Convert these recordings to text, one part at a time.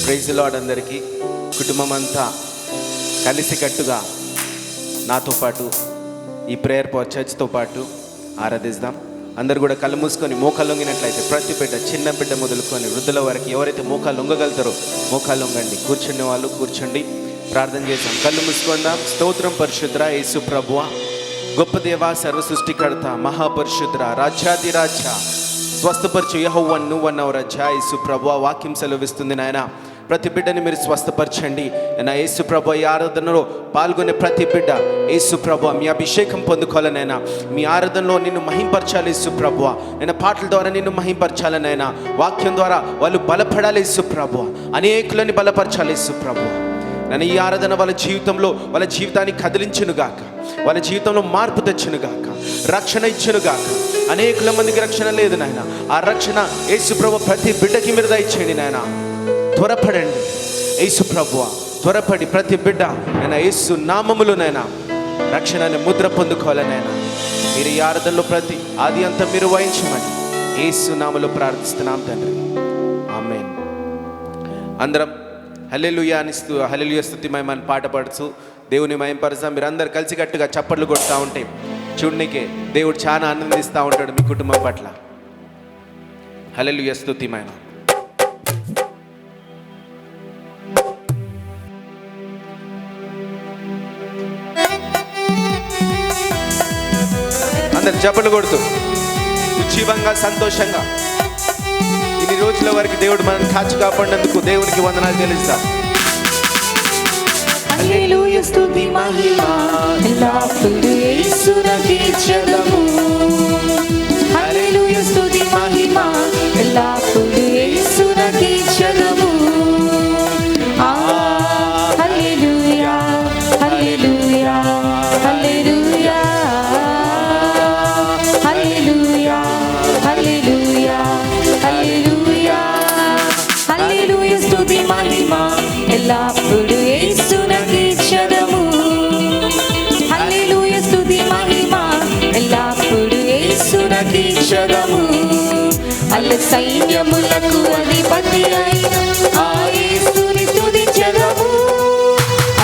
Praise lord అందరికీ. కుటుంబం అంతా కలిసికట్టుగా నాతో పాటు ఈ ప్రేయర్ పవర్ చర్చ్తో పాటు ఆరాధిస్తాం. అందరు కూడా కళ్ళు మూసుకొని మోకాలు లొంగినట్లయితే ప్రతి బిడ్డ, చిన్న బిడ్డ మొదలుకొని వృద్ధుల వరకు ఎవరైతే మోకాలు లొంగగలుగుతారో మోకాలు లొంగండి. కూర్చునే వాళ్ళు కూర్చోండి. ప్రార్థన చేద్దాం. కళ్ళు మూసుకుందాం. స్తోత్రం పరిశుద్ధ యేసు ప్రభువా, గొప్ప దేవా, సర్వ సృష్టికర్త, మహాపరిశుద్ధ, రాజ్యాధిరాజ, స్వస్థపరచు యెహోవా నువ్వన్నావు రాజా. యేసు ప్రభువా, వాక్యం సెలవిస్తుంది నాయన, ప్రతి బిడ్డని మీరు స్వస్థపరచండి నా యేసు ప్రభువా. ఈ ఆరాధనలో పాల్గొనే ప్రతి బిడ్డ యేసు ప్రభువా మీ అభిషేకం పొందుకోవాలనైనా, మీ ఆరాధనలో నిన్ను మహింపరచాలి యేసు ప్రభువా. నేను పాటల ద్వారా నిన్ను మహింపరచాలనైనా, వాక్యం ద్వారా వాళ్ళు బలపడాలి యేసు ప్రభువా, అనేకులని బలపరచాలి యేసు ప్రభువా. నేను ఈ ఆరాధన వాళ్ళ జీవితంలో, వాళ్ళ జీవితాన్ని కదిలించునుగాక, వాళ్ళ జీవితంలో మార్పు తెచ్చునుగాక, రక్షణ ఇచ్చునుగాక. అనేకుల మందికి రక్షణ లేదు నాయన, ఆ రక్షణ యేసు ప్రభువా ప్రతి బిడ్డకి మీరు దయచేయండి నాయన. త్వరపడండి యేసు ప్రభువా, త్వరపడి ప్రతి బిడ్డ నేను యేసు నామములోనైనా రక్షణ అనే ముద్ర పొందుకోవాలనైనా మీరు ఈ ఆరాధనలో ప్రతి ఆది అంతా మీరు వహించమని యేసు నామములో ప్రార్థిస్తున్నాం తండ్రి, ఆమేన్. అందరం హల్లెలూయా అనిస్తూ హల్లెలూయా స్తుతి మహిమని పాట పాడుతూ దేవుని మహింపరుస్తాం. మీరు అందరు కలిసికట్టుగా చప్పట్లు కొడుతూ ఉంటే చూడనికే దేవుడు చాలా ఆనందిస్తూ ఉంటాడు మీ కుటుంబం పట్ల. హల్లెలూయా స్తుతి మహిమ. అందరు చప్పట్లు కొడుతూ ఉజ్జీవంగా, సంతోషంగా ఇన్ని రోజుల వరకు దేవుడు మనల్ని కాచి కాపాడినందుకు దేవునికి వందనాలు చెల్లిస్తాం. హల్లెలూయా స్తుతి మహిమ ఎల్లప్పుడూ యేసునకే చెందును. హల్లెలూయా స్తుతి మహిమ ఎల్లప్పుడూ యేసునకే చెందును. హల్లెలూయా హల్లెలూయా హల్లెలూయా హల్లెలూయా హల్లెలూయా హల్లెలూయా హల్లెలూయా స్తుతి మహిమ ఎల్లప్పుడూ యేసునకే చెందును. హల్లెలూయా స్తుతి మహిమ ఎల్లప్పుడూ యేసునకే చెందును. అల్ల సైన్యములకు అధిపతి అయిన ఆ యేసుని స్తుతించెదము.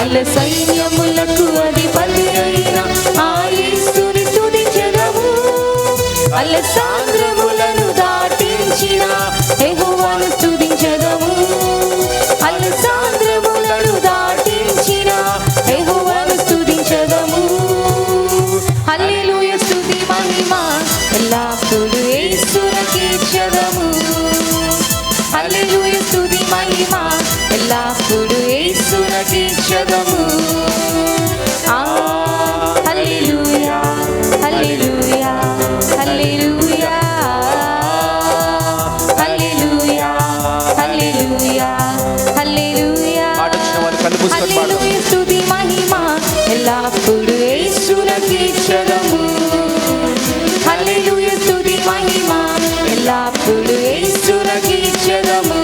అల్ల సైన్యములకు అధిపతి అయిన ఆ యేసుని స్తుతించెదము. అల్ల సాగరములను దాటించిన యెహోవాను స్తుతించెదము. అల్ల సాగరములను దాటించిన యెహోవాను స్తుతించెదము. హల్లెలూయా స్తుతి మహిమ ఎల్లప్పుడూ యేసునకే చెందును. హల్లెలూయా స్తుతి మహిమ ఎల్లప్పుడూ యేసునకే చెందును. హల్లెలూయా హల్లెలూయా హల్లెలూయా హల్లెలూయా హల్లెలూయా హల్లెలూయా హల్లెలూయా స్తుతి మహిమ ఎల్లప్పుడూ యేసునకే చెందును. హల్లెలూయా స్తుతి మహిమ ఎల్లప్పుడూ యేసునకే చెందును.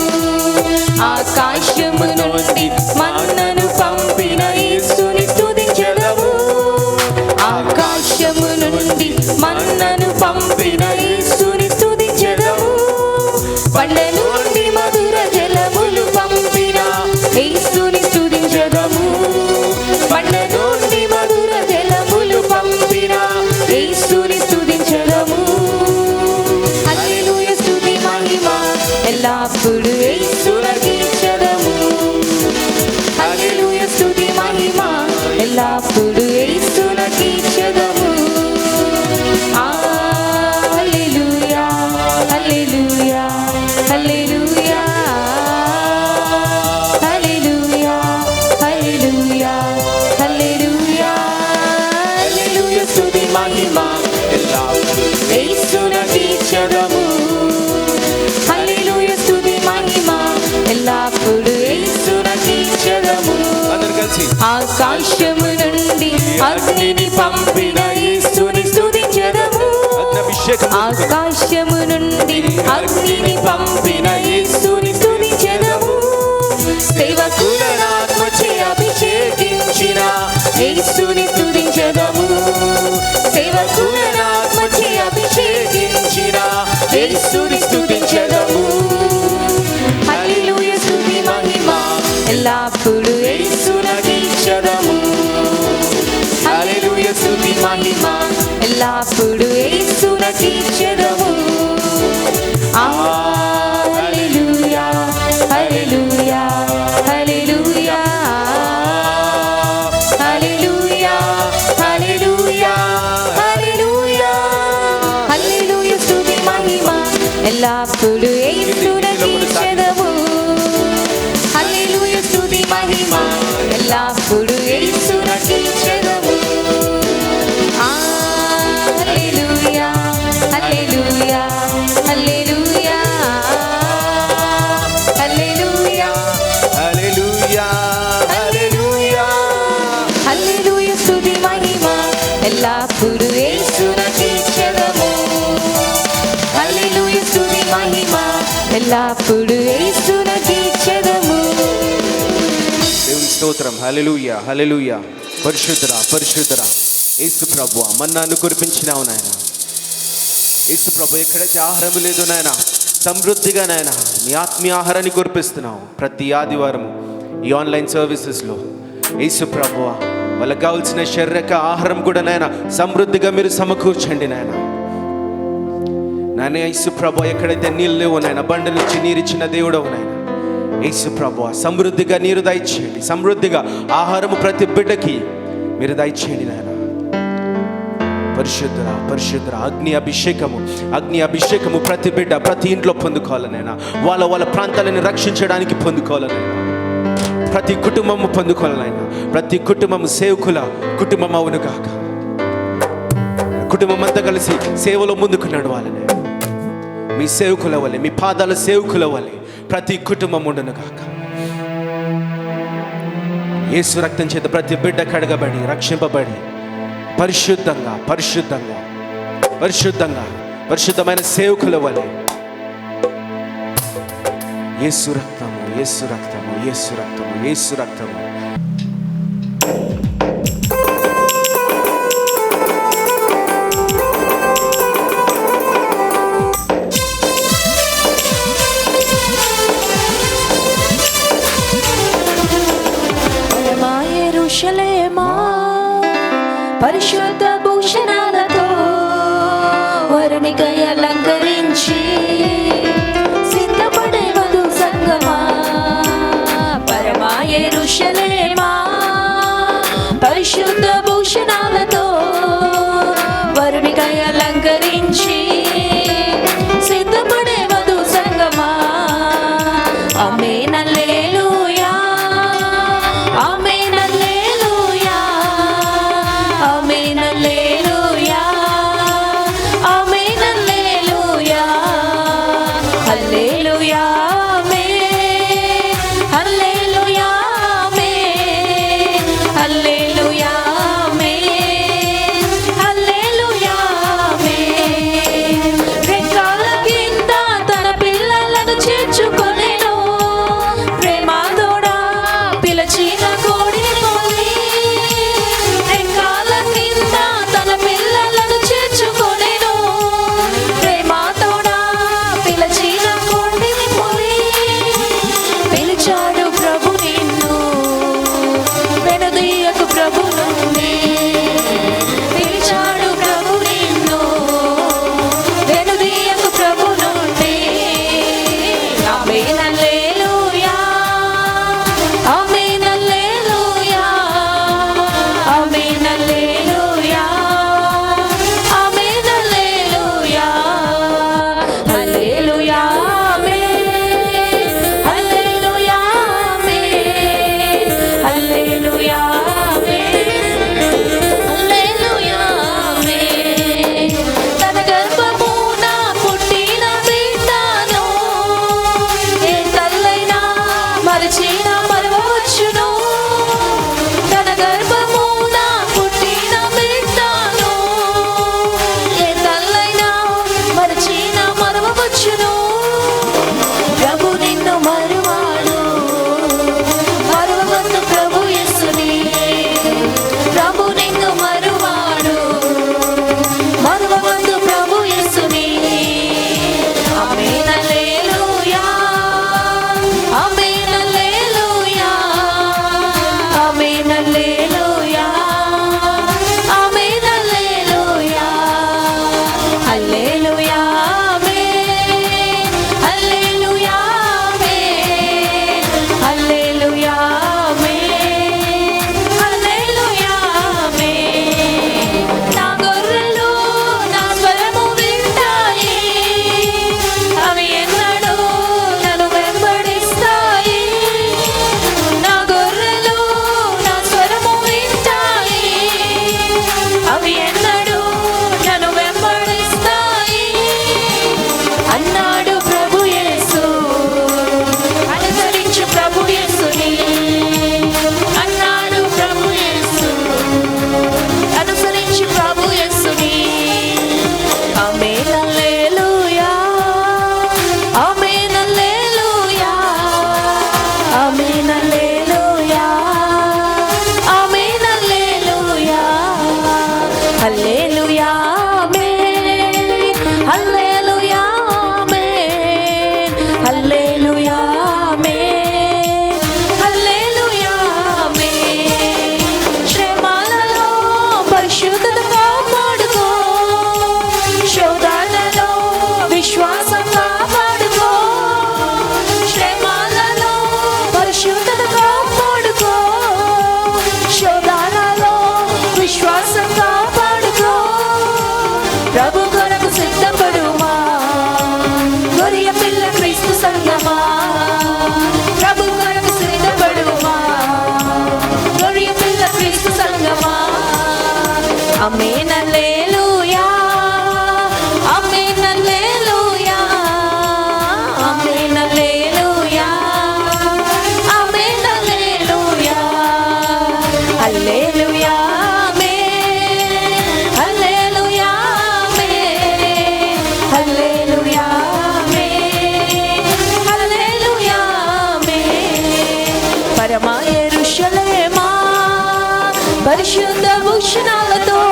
ఆకాశము నుండి మన్నను పంపిన యేసుని స్తుతించెదము. ఆకాశము నుండి మన్నను పంపిన యేసుని స్తుతించెదము. బండ నుండి మధుర జలములు పంపిన యేసుని స్తుతించెదము. బండ నుండి మధుర జలములు పంపిన యేసుని స్తుతించెదము. హల్లెలూయా స్తుతి మహిమ ఎల్లప్పుడూ యేసునకే చెందును. హల్లెలూయా స్తుతి మహిమ ఎల్లప్పుడూ యేసునకే చెందును. హల్లెలూయా హల్లెలూయా హల్లెలూయా హల్లెలూయా హల్లెలూయా హల్లెలూయా హల్లెలూయా స్తుతి మహిమ ఎల్లప్పుడూ యేసునకే చెందును. హల్లెలూయా స్తుతి మహిమ ఎల్లప్పుడూ యేసునకే చెందును. ఆకాశము నుండి అగ్నిని పంపిన యేసుని స్తుతించెదము. ఆకాశము నుండి అగ్నిని పంపిన యేసుని స్తుతించెదము. సేవకులను ఆత్మచే అభిషేకించిన యేసుని స్తుతించెదము. సేవకులను ఆత్మచే అభిషేకించిన యేసుని స్తుతించెదము. హల్లెలూయా స్తుతి మహిమ ఎల్లప్పుడు యేసును కీర్తించెదము. హల్లెలూయా హల్లెలూయా హల్లెలూయా హల్లెలూయా హల్లెలూయా హల్లెలూయా హల్లెలూయా స్తుతి మహిమ ఎల్లప్పుడు యేసును కీర్తించెదము. హల్లెలూయా స్తుతి మహిమ ఎల్లప్పుడు యేసును కీర్తించెదము. హల్లెలూయా హల్లెలూయా హల్లెలూయా హల్లెలూయా హల్లెలూయా హల్లెలూయా హల్లెలూయా స్తుతి మహిమ ఎల్లప్పుడు యేసును కీర్తించెదము. హల్లెలూయా స్తుతి మహిమ ఎల్లప్పుడు యేసును కీర్తించెదము. దేవుని స్తోత్రం. హల్లెలూయా హల్లెలూయా. పరిశుద్ధుడా పరిశుద్ధుడా యేసు ప్రభువా, మన్నాను కురిపించినావు నాయన. యేసు ప్రభు, ఎక్కడైతే ఆహారం లేదు నాయన, సమృద్ధిగా నాయన నీ ఆత్మీయ ఆహారాన్ని కురిపిస్తున్నావు. ప్రతి ఆదివారం ఈ ఆన్లైన్ సర్వీసెస్లో యేసు ప్రభువా, వాళ్ళకి కావాల్సిన శారీరక ఆహారం కూడా నాయన సమృద్ధిగా మీరు సమకూర్చండి నాయన. నాయన యేసు ప్రభు, ఎక్కడైతే నీళ్ళు లేవో నాయన, బండ నుంచి నీరిచ్చిన దేవుడవు నాయన. యేసు ప్రభు, సమృద్ధిగా నీరు దయచేయండి. సమృద్ధిగా ఆహారము ప్రతి బిడ్డకి మీరు దయచేయండి నాయన. పరిశుద్ధురా పరిశుద్ధురా, అగ్ని అభిషేకము ప్రతి బిడ్డ ప్రతి ఇంట్లో పొందుకోవాలనైనా. వాళ్ళ ప్రాంతాలను రక్షించడానికి పొందుకోవాలనైనా. ప్రతి కుటుంబము పొందుకోవాలనైనా. ప్రతి కుటుంబము సేవకుల కుటుంబం అవును కాక, కుటుంబం అంతా కలిసి సేవలో ముందుకు నడవాలని, మీ సేవకుల వల్లే, మీ పాదాల సేవకుల వల్లే ప్రతి కుటుంబం ఉండును కాక. యేసు రక్తం చేత ప్రతి బిడ్డ కడగబడి రక్షింపబడి పరిశుద్ధంగా పరిశుద్ధంగా పరిశుద్ధంగా పరిశుద్ధమైన సేవకుల వలె యేసు రక్తము యేసు రక్తము యేసు రక్తము యేసు రక్తము. యెరూషలేమా పరిశుద్ధ భూషణాలతో వరునికై అలంకరించి సిద్ధపడే వధు సంగమా. పరమా యెరూషలేమా పరిశుద్ధ భూషణాలతో వరునికై అలంకరించి సిద్ధపడే వధు సంగమా. ఆమేన్ హల్లెలూయా ఆమేన్ హల్లెలూయా ఆమేన్ హల్లెలూయా ఆమేన్ హల్లెలూయా పరిశుద్ధ భూషణాలతో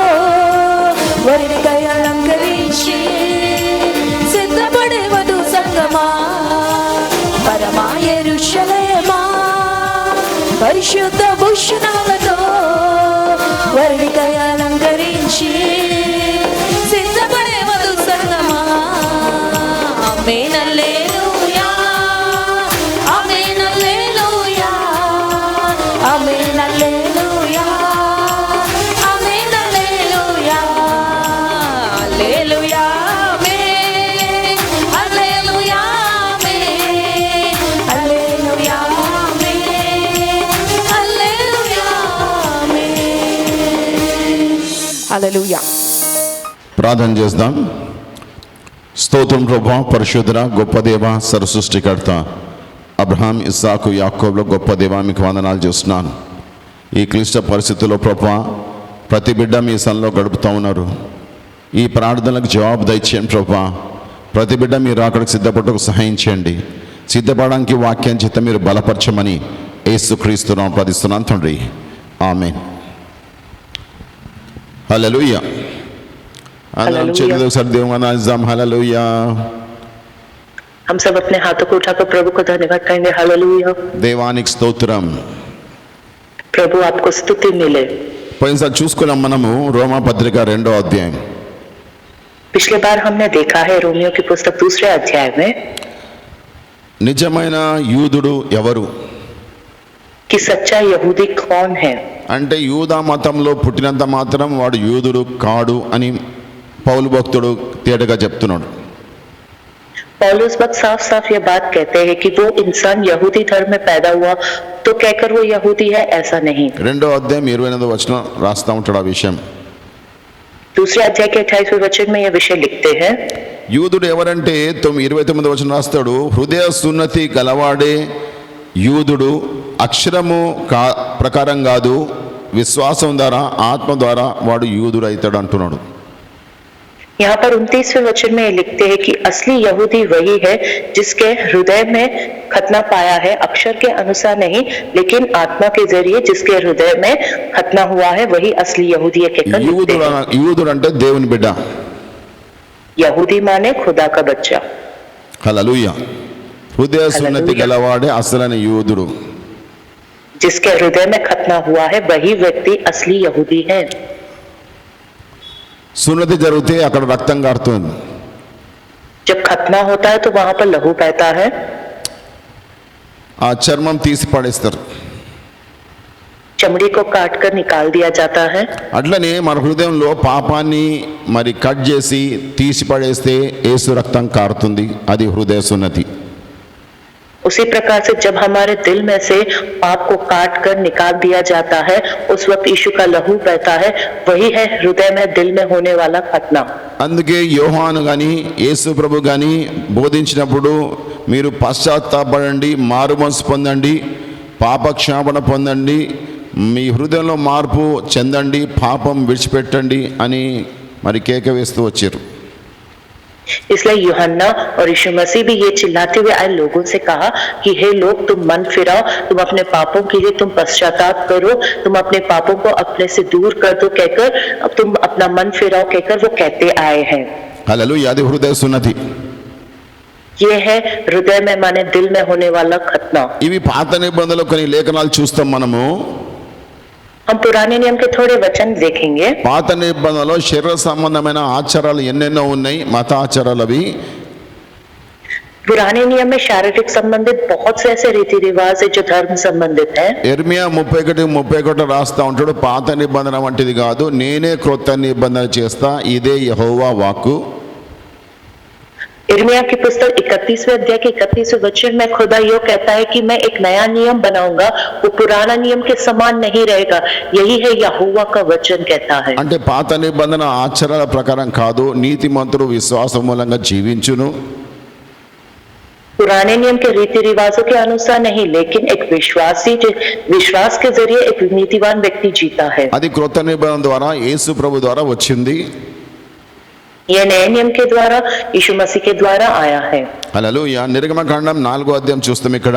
వరుడికై అలంకరించి సిద్ధపడే వధు సంగమా పరమా యెరూషలేమా పరిశుద్ధ భూషణాలతో వరుడికై అలంకరించి సిద్ధపడే వధు సంగమా ఆమేన్ హల్లెలూయా ఆమేన్ హల్లెలూయా ఆమేన్ హల్లెలూయా ఆమేన్ హల్లెలూయా హల్లెలూయా ఆమేన్ హల్లెలూయా ఆమేన్ హల్లెలూయా ఆమేన్ హల్లెలూయా ఆమేన్ హల్లెలూయా. ప్రార్థన చేద్దాం. స్తోత్రం ప్రభా, పరిశుద్ధుడ, గొప్ప దేవ, సర్వసృష్టికర్త, అబ్రహాం, ఇస్సాకు, యాకోబుల గొప్ప దేవ, మీకు వందనాలు చేస్తున్నాను. ఈ క్లిష్ట పరిస్థితుల్లో ప్రభా ప్రతి బిడ్డ మీ సన్నిధిలో గడుపుతూ ఉన్నారు. ఈ ప్రార్థనలకు జవాబు దయచేయండి ప్రభా. ప్రతి బిడ్డ మీరు అక్కడికి సిద్ధపడటకు సహాయం చేయండి. సిద్ధపడడానికి వాక్యం చేత మీరు బలపరచమని యేసుక్రీస్తు నామమున ప్రార్థిస్తున్నాను తండ్రి, ఆమేన్. హల్లెలూయా. అందరం చేతులు ఒకసారి దేవుని వందనాలు. హల్లెలూయా. हम सब अपने हाथों को उठाकर प्रभु को धन्यवाद करेंगे. हालेलुया. దేవానికి స్తోత్రం. प्रभु आपको स्तुति मिले. పోయినసారి చూసుకున్నాం మనము రోమా పత్రిక 2వ అధ్యాయం. पिछले बार हमने देखा है रोमियो की पुस्तक 2 अध्याय में నిజమైన యూదుడు ఎవరు कि सच्चा यहूदी कौन है. అంటే యూదా మతంలో పుట్టినంత మాత్రం వాడు యూదుడు కాడు అని పౌలు భక్తుడు తేటగా చెప్తున్నాడు. पौलुस भक्त साफ साफ ये बात कहते हैं कि वो इंसान यहूदी धर्म में पैदा हुआ तो कहकर वो यहूदी है, ऐसा नहीं. 2వ అధ్యాయం 28వ వచనం రాస్తా ఉంటాడు ఆ విషయం. 2 अध्याय के 28वें वचन में यह विषय लिखते हैं. యూదుడు ఎవరంటే 29వ వచనం రాస్తాడు, హృదయ సున్నతి గలవాడే యూదుడు, అక్షరము ప్రకారం కాదు, విశ్వాసం ద్వారా ఆత్మ ద్వారా వాడు యూదుడు అవుతాడు అంటున్నాడు. यहाँ पर 29वें वचन में लिखते हैं कि असली यहूदी वही है जिसके हृदय में खतना पाया है, अक्षर के अनुसार नहीं लेकिन आत्मा के जरिए जिसके हृदय में खतना हुआ है, वही असली यहूदी है कहकर लिखते हैं. యూదుడు అంటే దేవుని బిడ్డ. यहूदी माने खुदा का बच्चा. హల్లెలూయా. హృదయ సున్నతి గలవాడే అసలైన యూదుడు. जिसके हृदय में खतना हुआ है वही व्यक्ति असली यहूदी है. సున్నతి జరిగితే అక్కడ రక్తం కారుతుంది. जब खतना होता है तो वहां पर लहू बहता है. ఆ చర్మం తీసి పడేస్తారు. चमड़ी को काट कर निकाल दिया जाता है. అట్లనే మన హృదయంలో పాపాన్ని మరి కట్ చేసి తీసి పడేస్తే యేసు రక్తం కారుతుంది. అది హృదయ సున్నతి. उसी प्रकार से जब हमारे दिल में से पाप को काट कर निकाल दिया जाता है, उस वक्त यीशु का लहू बहता है. वही है हृदय में दिल में होने वाला खतना. అందుకే యోహాను గాని యేసు ప్రభు గాని బోధించినప్పుడు మీరు పశ్చాత్తాపడండి, మారు మనసు పొందండి, పాప క్షమాపణ పొందండి, మీ హృదయంలో మార్పు చెందండి, పాపం విడిచిపెట్టండి అని మరి కేక వేస్తూ వచ్చారు. इसलिए यूहन्ना और यीशु मसीह भी ये चिल्लाते हुए आए लोगों से कहा कि हे लोग, तुम मन फिराओ, तुम अपने पापों के लिए तुम पश्चाताप करो, तुम अपने पापों को अपने से दूर कर दो कहकर, अब तुम अपना मन फिराओ कहकर वो कहते आए हैं. హల్లెలూయా. అది హృదయ సున్నతి. ये है हृदय में माने दिल में होने वाला खतना. ఇవి పాత నిబంధనలో కొన్ని లేఖనాలు చూస్తాం మనము. हम पुराने नियम के थोड़े वचन देखेंगे. పాత నిబంధనలో శరీర సంబంధమైన ఆచారాలు ఎన్నెన్నో ఉన్నాయి, మత ఆచారాలు అవి. पुराने नियम में शारीरिक संबंधित बहुत से ऐसे रीति रिवाज है जो धर्म संबंधित है. యెర్మీయా 31:31 రాస్తా ఉంటాడు, పాత నిబంధన వంటిది కాదు, నేనే క్రొత్త నిబంధన చేస్తా, ఇదే యెహోవా వాక్కు. यिर्मयाह की पुस्तक 31वें अध्याय के 31वें वचन में खुदा यो कहता है कि मैं एक नया नियम बनाऊंगा, वो पुराना नियम के समान नहीं रहेगा. यही है यहोवा का वचन कहता है. అంటే పాత నిబంధన ఆచారాల ప్రకారం కాదు, నీతిమంతుడు విశ్వాసం మూలంగా జీవించును. पुराने नियम के रीति रिवाजों के अनुसार नहीं, लेकिन एक विश्वास के जरिए एक नीतिवान व्यक्ति जीता है. అది క్రొత్త నిబంధన ద్వారా యేసు ప్రభు ద్వారా వచ్చింది. यह नए नियम के द्वारा यीशु मसीह के द्वारा आया है. హల్లెలూయా. నిర్గమకాండం 4వ అధ్యాయం చూస్తాం. ఇక్కడ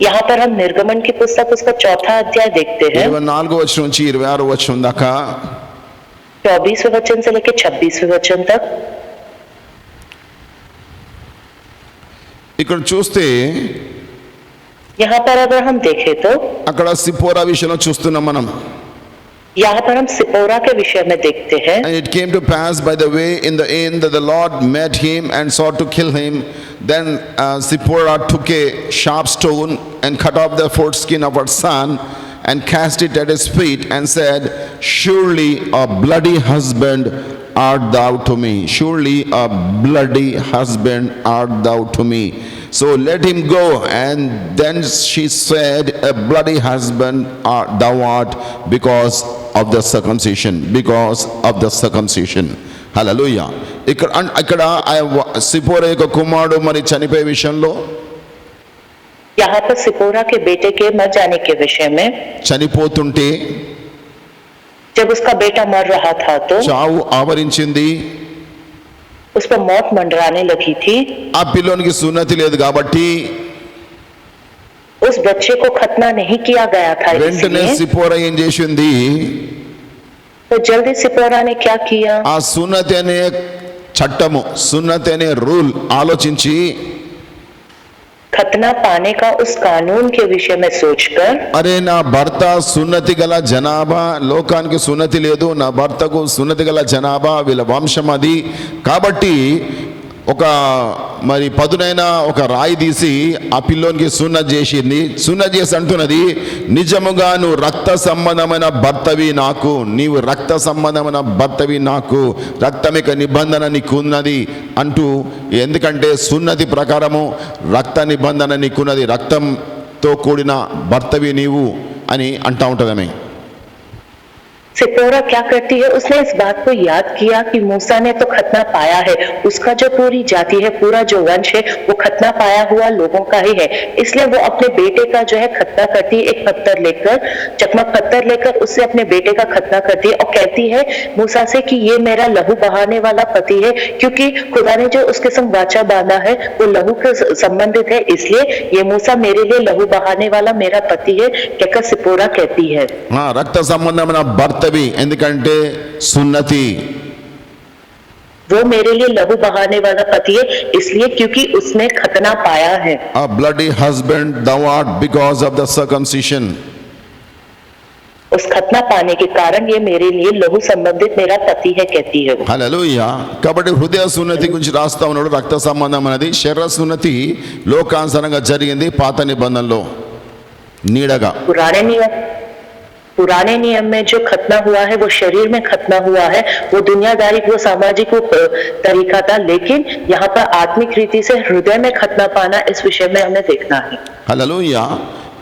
यहाँ पर हम निर्गमन की पुस्तक उसका 4वां अध्याय देखते हैं, 24వ వచనం నుంచి 26వ వచనం దాకా 24वें वचन से लेकर 26वें वचन तक। ఇక్కడ చూస్తే यहाँ पर अगर हम देखें तो అక్కడ సిపోరా విషయంలో చూస్తున్నాం మనం. यहाँ पर हम सिपोरा के विषय में देखते हैं। And it came to pass by the way in the end that the Lord met him and sought to kill him. Then Zipporah took a sharp stone and cut off the foreskin of her son and cast it at his feet and said, "Surely a bloody husband art thou to me. Surely a bloody husband art thou to me. So let him go." And then she said, "A bloody husband art thou art because of the circumcision." Because of the circumcision. హల్లెలూయా. ఇక్కడ సిపోరా యొక్క కుమారుడు మరి చనిపోయే విషయంలో, यहाँ पर सिपोरा के बेटे के मर जाने के विषय में, చనిపోతుంటే जब उसका बेटा मर रहा था तो చావు ఆవరించింది. उस पर मौत मंडराने लगी थी। ఆ పిల్లోనికి సున్నతి లేదు కాబట్టి उस बच्चे को खतना नहीं किया गया था, వెంటనే इसलिए సిపోరా ఏం చేసింది, तो जल्दी सिपोरा ने क्या किया, ఆ సున్నతి అనే చట్టము, సున్నతి అనే రూల్ ఆలోచించి खतना पाने का उस कानून के विषय में सोचकर, అరే నా భర్త సున్నతి గల జనాభా, లోకానికి సున్నతి లేదు, నా భర్తకు సున్నతి గల జనాభా, వీళ్ళ వంశం అది కాబట్టి ఒక మరి పదునైన ఒక రాయి తీసి ఆ పిల్లోనికి సున్నతి చేసింది. సున్నతి చేసి అంటున్నది, నిజముగా నువ్వు రక్త సంబంధమైన భర్తవి నాకు, నీవు రక్త సంబంధమైన భర్తవి నాకు, రక్తమిక నిబంధన నీకున్నది అంటూ. ఎందుకంటే సున్నతి ప్రకారము రక్త నిబంధన నీకున్నది, రక్తంతో కూడిన భర్తవి నీవు అని అంటా ఉంటుందని. सिपोरा क्या करती है, उसने इस बात को याद किया कि मूसा ने तो खतना पाया है, उसका जो पूरी जाति है, पूरा जो वंश है, वो खतना पाया हुआ लोगों का ही है, इसलिए वो अपने बेटे का जो है खतना करती है। एक पत्थर लेकर, चकमक पत्थर लेकर उससे अपने बेटे का खतना करती है और कहती है मूसा से कि ये मेरा लहू बहाने वाला पति है, क्योंकि खुदा ने जो उसके संग वाचा बांधा है वो लहू के संबंधित है, इसलिए ये मूसा मेरे लिए लहू बहाने वाला मेरा पति है, कहकर सिपोरा कहती है। రక్త సంబంధమైన భర్తవి, ఎందుకంటే సున్నతి. वो मेरे लिए लहू बहाने वाला पति है, इसलिए क्योंकि उसने खतना पाया है। A bloody husband thou art because of the circumcision. उस खतना पाने के कारण ये मेरे लिए लहू संबंधित मेरा पति है, कहती है वो। హల్లెలూయా. కాబట్టి హృదయ సున్నతి గురించి రాస్తా ఉన్నాడు. రక్త సంబంధం అనేది శరీర సున్నతి లోకానుసారంగా జరిగింది పాత నిబంధనలో నీడగా. पुराने नियम में जो खतना हुआ है वो शरीर में खतना हुआ है, वो दुनियादारी, वो सामाजिक तरीका था, लेकिन यहाँ पर आत्मिक रीति से हृदय में खतना पाना, इस विषय में हमें देखना है। హల్లెలూయా.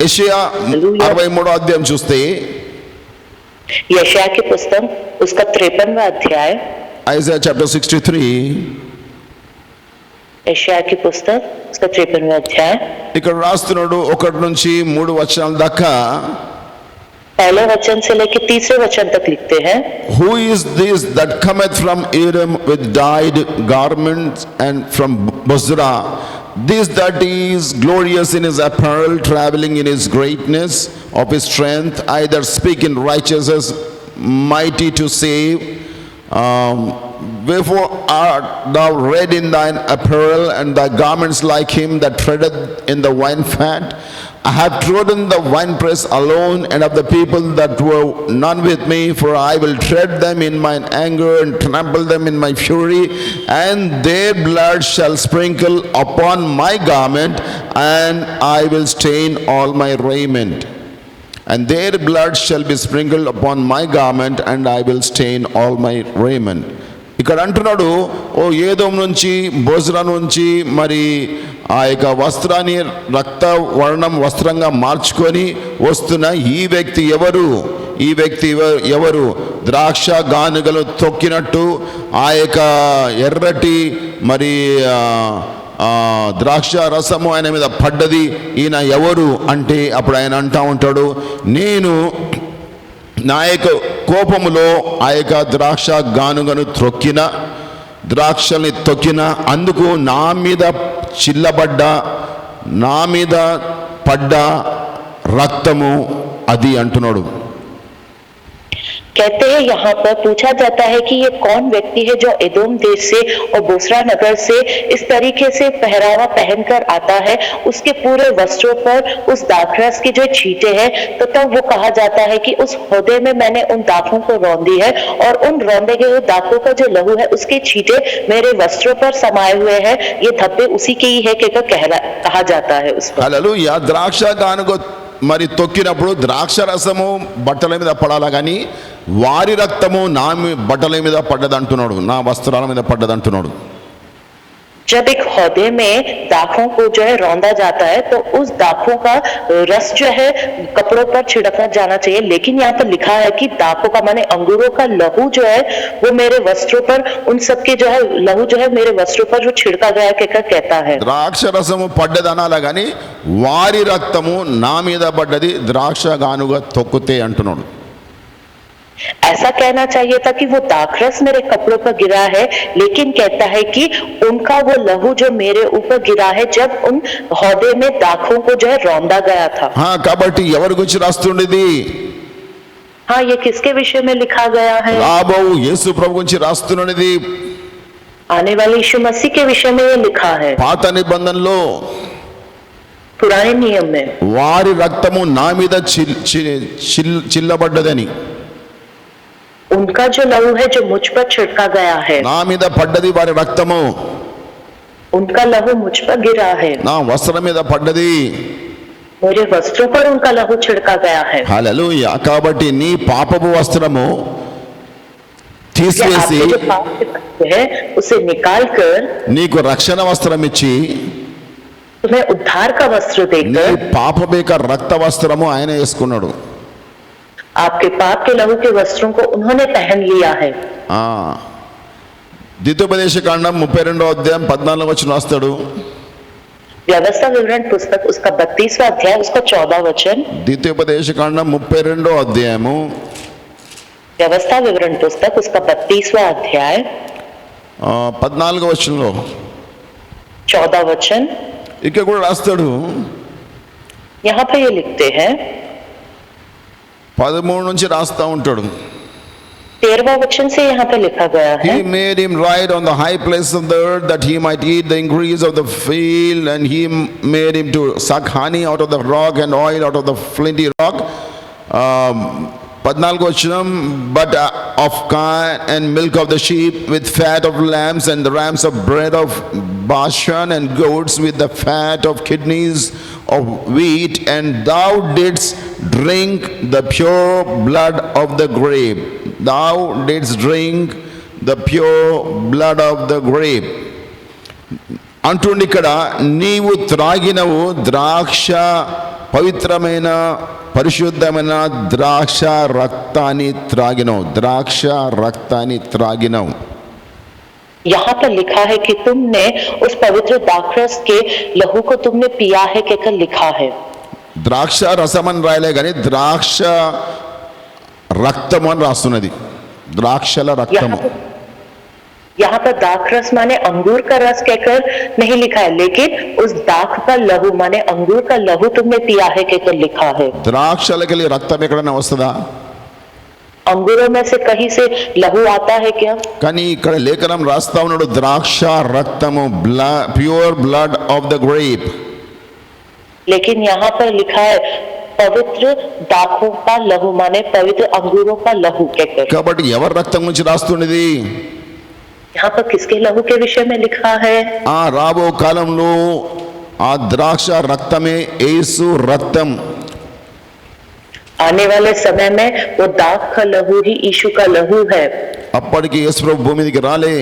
యెషయా 63వ అధ్యాయం చూస్తే, यशायाह की पुस्तक उसका 53वां अध्याय, ఐజాయా చాప్టర్ 63, यशायाह की पुस्तक उसका 53वां अध्याय, ఇక్కడ రాస్తున్నాడు 1 నుంచి 3 వచనాల దాకా. पहले वचन से लेकर 3रे वचन तक लिखते हैं, Who is this that cometh from Edom with dyed garments and from Bozrah? This that is glorious in his apparel, traveling in his greatness of his strength, either speak in righteousness, mighty to save. Wherefore art thou red in thine apparel, and thy garments like him that treadeth in the wine fat? I have trodden the winepress alone, and of the people that were none with me, for I will tread them in mine anger and trample them in my fury, and their blood shall sprinkle upon my garment, and I will stain all my raiment. And their blood shall be sprinkled upon my garment, and I will stain all my raiment. ఇక్కడ అంటున్నాడు, ఓ ఏదోం నుంచి, బోజ్రా నుంచి మరి ఆ యొక్క వస్త్రాన్ని రక్త వర్ణం వస్త్రంగా మార్చుకొని వస్తున్న ఈ వ్యక్తి ఎవరు? ఈ వ్యక్తి ఎవరు? ద్రాక్ష గానుగలు తొక్కినట్టు ఆ యొక్క ఎర్రటి మరి ద్రాక్ష రసము ఆయన మీద పడ్డది. ఈయన ఎవరు అంటే అప్పుడు ఆయన అంటా ఉంటాడు, నేను నా యొక్క కోపములో ఆ యొక్క ద్రాక్ష గానుగను ద్రాక్షల్ని తొక్కిన, అందుకు నా మీద చిల్లబడ్డ, నా మీద పడ్డ రక్తము అది అంటున్నాడు. कहते हैं यहाँ पर पूछा जाता है कि ये कौन व्यक्ति है जो एदोम देश से और बोसरा नगर से इस तरीके से पहरावा पहनकर आता है, उसके पूरे वस्त्रों पर उस दाखरस की जो छींटे हैं, तो तब वो कहा जाता है कि उस हौदे में मैंने उन दाखों को रौंदी है और उन रौंदे गए दाखों का जो लहू है उसके छींटे मेरे वस्त्रों पर समाये हुए हैं, ये धब्बे उसी के ही है कि कहा जाता है उस पर। హల్లెలూయా. ద్రాక్ష గానుగ మరి తొక్కినప్పుడు ద్రాక్ష రసము బట్టల మీద పడాలా కానీ వారి రక్తము నా బట్టల మీద పడ్డదంటున్నాడు, నా వస్త్రాల మీద పడ్డదంటున్నాడు. जब एक हौदे में दाखों को जो है रौंदा जाता है तो उस दाखों का रस जो है कपड़ों पर छिड़का जाना चाहिए, लेकिन यहाँ पर लिखा है कि दाखों का माने अंगूरों का लहू जो है वो मेरे वस्त्रों पर, उन सबके जो है लहू जो है मेरे वस्त्रों पर जो छिड़का गया कहता है। ద్రాక్ష రసము పడ్డదనాలా కానీ వారి రక్తము నా మీద పడ్డది ద్రాక్ష గానుగ తొక్కితే అంటున్నాడు. ऐसा कहना चाहिए था कि वो दाखरस मेरे कपड़ों पर गिरा है, लेकिन कहता है कि उनका वो लहू जो मेरे ऊपर गिरा है जब उन हौदे में दाखों को जो है रौंदा गया था। కాబట్టి ఎవరి గురించి రాస్తుండేది? हाँ, ये किसके विषय में लिखा गया है? రాబో యేసు ప్రభు గురించి రాస్తున్నది. आने वाले यीशु मसीह के विषय में ये लिखा है। పాత నిబంధనలో पुराने नियम में వారి రక్తము నా మీద చిల్లబడ్డదని, उनका जो लहू है जो मुझ पर छिड़का गया है, నా మీద పడ్డది వారి రక్తము, उनका लहू मुझ पर गिरा है, నా వస్త్రం మీద పడ్డది. मेरे वस्त्रों पर उनका लहू छिड़का गया है। హల్లెలూయా. కాబట్టి నీ పాపపు వస్త్రము తీసివేసి आपके जो पाप के वस्त्र है उसे निकाल कर నీకు రక్షణ వస్త్రం ఇచ్చి तुम्हें उद्धार का वस्त्र నీ देकर పాపమేక రక్త వస్త్రము ఆయన వేసుకున్నాడు. आपके पाप के लहू के वस्त्रों को उन्होंने पहन लिया है। ద్వితీయోపదేశ కాండం 32వ అధ్యాయం 14వ వచనం రాస్తాడు. व्यवस्था विवरण पुस्तक उसका 32वां अध्याय उसका 14 वचन। ద్వితీయోపదేశ కాండం 32వ అధ్యాయము व्यवस्था विवरण पुस्तक उसका 32वां अध्याय 14వ వచనంలో 14 वचन ఇక్కడ కూడా రాస్తాడు. यहाँ पे ये लिखते हैं, 13 నుంచి రాస్తా ఉంటాడు. 13वां वचन से यहाँ पे लिखा गया है, He made him ride on the high place of the earth that he might eat the increase of the field, and he made him to suck honey out of the rock and oil out of the flinty rock. 14వ వచనం, but of kine and milk of the sheep with fat of lambs and the rams of bread of Bashan and goats with the fat of kidneys of wheat, and thou didst drink the pure blood of the grape. Thou didst drink the pure blood of the grape. అంటుండి ఇక్కడ నీవు త్రాగినవు ద్రాక్ష పవిత్రమైన పరిశుద్ధమైన ద్రాక్ష రక్తాన్ని త్రాగినవు, ద్రాక్ష రక్తాన్ని త్రాగినవు. यहाँ पर लिखा है कि तुमने उस पवित्र दाखरस के लहू को तुमने पिया है कहकर लिखा है। ద్రాక్ష రసం అని రాయలే కానీ ద్రాక్ష రక్తము అని రాస్తున్నది. ద్రాక్షల రక్తము. यहाँ पर दाखरस माने अंगूर का रस कहकर नहीं लिखा है, लेकिन उस दाख का लहू माने अंगूर का लहू तुमने पिया है कहकर लिखा है। ద్రాక్షలకి రక్తం ఎక్కడైనా వస్తుందా? अंगूरों में से कहीं से लहू आता है क्या? కానీ ఇక్కడ లేఖనం రాస్తా ఉన్నాడు ద్రాక్ష రక్తము, pure blood of the grape. लेकिन यहाँ पर लिखा है पवित्र दाखों का लहू माने पवित्र अंगूरों का लहू कहकर। కాబట్టి ఎవరి రక్తం గురించి రాస్తున్నది? यहाँ पर किसके लहू के विषय में लिखा है? ఆ రాబో కాలంలో ఆ ద్రాక్ష రక్తమే యేసు రక్తం. आने वाले समय में वो दाख का लहू ही यीशु का लहू है। అప్పటికి యేసు ప్రభు భూమి మీదకి రాలే,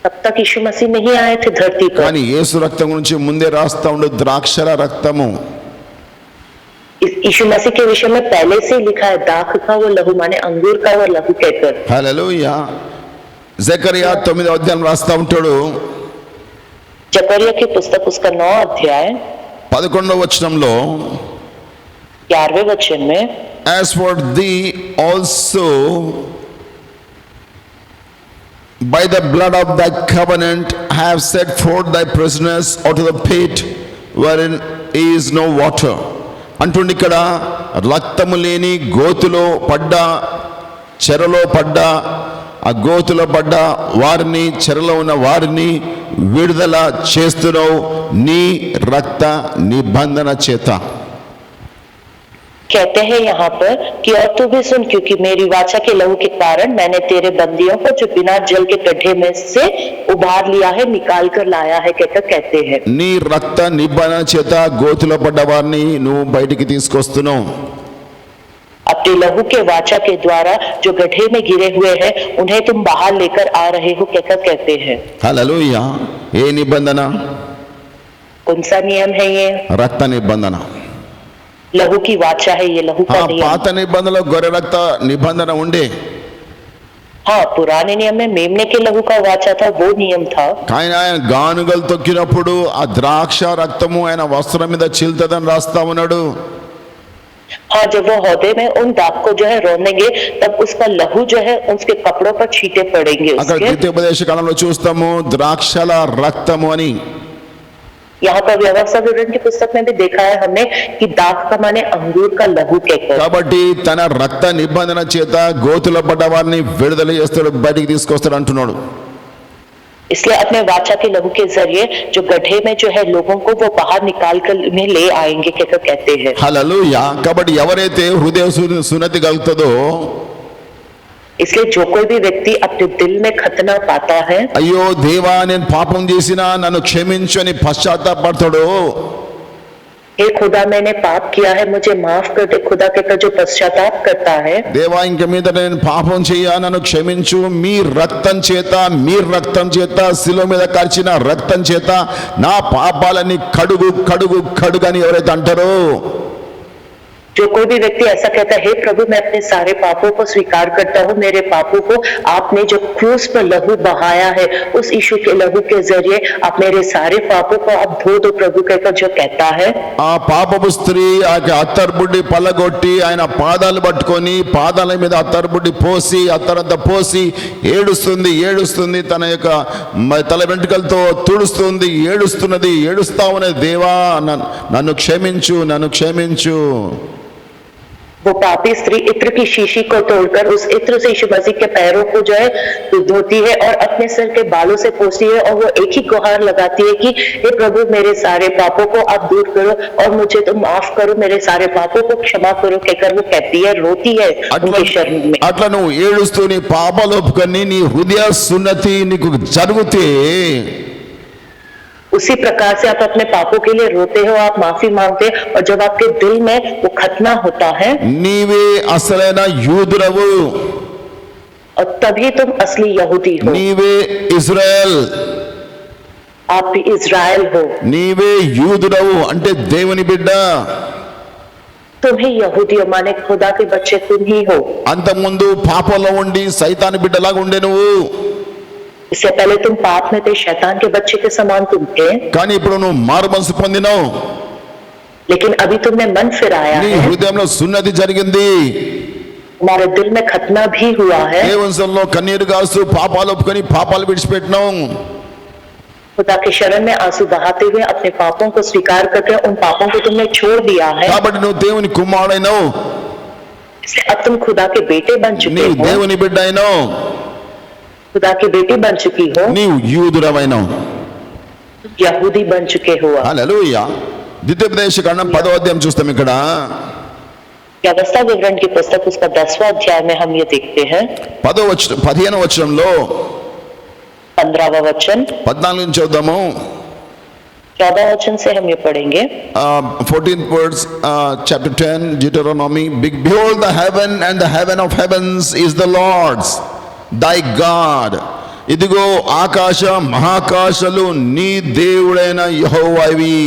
तब तक यीशु मसीह नहीं आए थे धरती पर। కానీ యేసు రక్తం గురించి ముందే రాస్తా ఉండు ద్రాక్షల రక్తము. यीशु मसीह के विषय में पहले से लिखा है दाख का वो लहू माने अंगूर का वो लहू कहकर। హల్లెలూయా. జకరియా 9వ అధ్యాయం రాస్తా ఉంటాడు. जकरिया की पुस्तक उसका 9 अध्याय 11వ వచనంలో 11वें वचन में, as for thee also by the blood of thy covenant I have set forth thy prisoners out of the pit wherein is no water అంటుండి ఇక్కడ రక్తము లేని గోతులో పడ్డ, చెరలో పడ్డ, ఆ గోతులో పడ్డ వారిని, చెరలో ఉన్న వారిని విడుదల చేస్తున్నావు నీ రక్త నిబంధన చేత. कहते हैं यहाँ पर कि और तू भी सुन, क्योंकि मेरी वाचा के लहू के कारण मैंने तेरे बंदियों को जो बिना जल के गड्ढे में से उबार लिया है, निकाल कर लाया है, कहकर कहते हैं. నీ రక్త నిబంధన చేత గోతులో పడ్డ వారిని నువ్వు బయటికి తీసుకొస్తున్నావు. अपने लहू के वाचा के द्वारा जो गड्ढे में गिरे हुए हैं उन्हें तुम बाहर लेकर आ रहे हो, कहकर कहते हैं. హల్లెలూయా. ఏ నిబంధన? कौन सा नियम है ये? రక్త నిబంధన. लहू की वाचा है ये, लहू का नियम. పాత నిబంధనలో గొర్రె రక్త నిబంధన ఉండే, हाँ, पुराने नियम में मेमने के लहू का वाचा था, वो नियम था. కానీ ఆయన గానుగలు తొక్కినప్పుడు ఆ ద్రాక్ష రక్తము ఆయన వస్త్రం మీద చిల్తదని రాస్తా ఉన్నాడు. हाँ, जब वो हौदे में उन दाग को जो है रोनेंगे तब उसका लहू जो है उसके कपड़ों पर छींटे पड़ेंगे అక్కడ उसके. ద్వితీయోపదేశ కాలంలో చూస్తాము ద్రాక్షల రక్తము అని. यहाँ पर व्यवस्था विवरण की पुस्तक में भी देखा है हमने कि दाग का माने अंगूर का लहू कहकर. కాబట్టి తన రక్త నిబంధన చేత గోతులో పడ్డ వారిని విడుదల చేస్తాడు, బయటికి తీసుకొస్తాడు అంటున్నాడు. इसलिए अपने वाचा के लहू के जरिए जो गड्ढे में जो है लोगों को वो बाहर निकाल कर उन्हें ले आएंगे, कहकर कहते हैं. హల్లెలూయా. కాబట్టి ఎవరైతే హృదయ సున్నతి కలుగుతుందో, इसलिए जो कोई भी व्यक्ति अपने दिल में खतना पाता है, అయ్యో దేవా నేను పాపం చేసినా నన్ను క్షమించు అని పశ్చాత్తాపడతాడు, हे खुदा मैंने पाप किया है मुझे माफ कर दे, खुदा कहकर जो पश्चाताप करता है, దేవా ఇంక మీద నేను పాపం చెయ్యా నన్ను క్షమించు, మీ రక్తం చేత శిలువ మీద కార్చిన రక్తం చేత నా పాపాలని కడుగు కడుగు కడుగు అని ఎవరైతే అంటారో, जो कोई भी व्यक्ति ऐसा कहता है, हे प्रभु मैं अपने सारे पापों को स्वीकार करता हूँ, मेरे पापों को आपने जो क्रूस पर लहू बहाया है उस यीशु के लहू के जरिए आप मेरे सारे पापों को आप धो दो प्रभु कहकर जो कहता है, ఆ పాపపు స్త్రీ ఆ అత్తర్బుడ్డి పల్లగొట్టి ఆయన పాదాలు పట్టుకొని పాదాల మీద అత్తర్బుడ్డి పోసి అత్తరంతా పోసి ఏడుస్తుంది, తన యొక్క తల వెంట్రుకలతో తుడుస్తుంది, ఏడుస్తా ఉన్నది, దేవా నన్ను క్షమించు. वो पापी स्त्री इत्र की शीशी को तोड़कर उस इत्र से यीशु मसीह के पैरों को जो है धोती है और अपने सिर के बालों से पोंछती है और वो एक ही गुहार लगाती है कि हे प्रभु मेरे सारे पापों को आप दूर करो और मुझे तो माफ करो, मेरे सारे पापों को क्षमा करो कहकर वो कहती है, रोती है उनके शरण में. అట్లా నువ్వు ఏడుస్తూ నీ పాపాలు ఒప్పుకొని నీ హృదయ సున్నతి నీకు జరిగితే, उसी प्रकार से आप अपने पापों के लिए रोते हो, आप माफी मांगते हो और जब आपके दिल में वो खतना होता है నీవే అసలైన యూదురవు, और तभी तुम असली यहूदी हो, నీవే ఇజ్రాయెల్, आप भी इजराइल हो, నీవే యూదురవు అంటే దేవుని బిడ్డ. तुम ही यहूदी हो माने खुदा के बच्चे तुम ही हो. అంతకుముందు పాపంలో ఉండి సైతాను బిడ్డలాగా ఉండే నువ్వు, इससे पहले तुम पाप में थे, शैतान के बच्चे के समान तुम थे, కానీ ఇప్పుడు నువ్వు మారు మనసు పొందినావు, लेकिन अभी तुमने मन फिराया నీ है, హృదయంలో సున్నతి జరిగింది, तुम्हारे दिल में खतना भी हुआ है, దేవుని సన్నిధిలో కన్నీరు కాస్తూ పాపాలు ఒప్పుకొని పాపాలు విడిచిపెట్టినావు. खुदा के शरण में आंसू बहाते हुए अपने पापों को स्वीकार करके उन पापों को तुमने छोड़ दिया है, కాబట్టి నువ్వు దేవుని కుమారుడైనావు, इसलिए अब तुम खुदा के बेटे बन चुके నీవు हो, దేవుని బిడ్డ అయినావు, खुदा की बेटी बन चुकी हो, నీవు యూదురవైనావు. यहूदी बन चुके हो. హల్లెలూయా. ద్వితీయోపదేశ కాండం 10వ అధ్యాయం చూస్తాం. ఇక్కడ व्यवस्था विवरण की पुस्तक उसका 10वां अध्याय में हम ये देखते हैं 15వ వచనంలో 15वां वचन 14 నుంచి చదువుదాము. 14 वचन से हम ये पढ़ेंगे. 14th words, chapter 10, Deuteronomy. Behold, the heaven and the heaven of heavens is the Lord's, thy God. ఇదిగో ఆకాశ మహాకాశాలు నీ దేవుడైన యెహోవావి.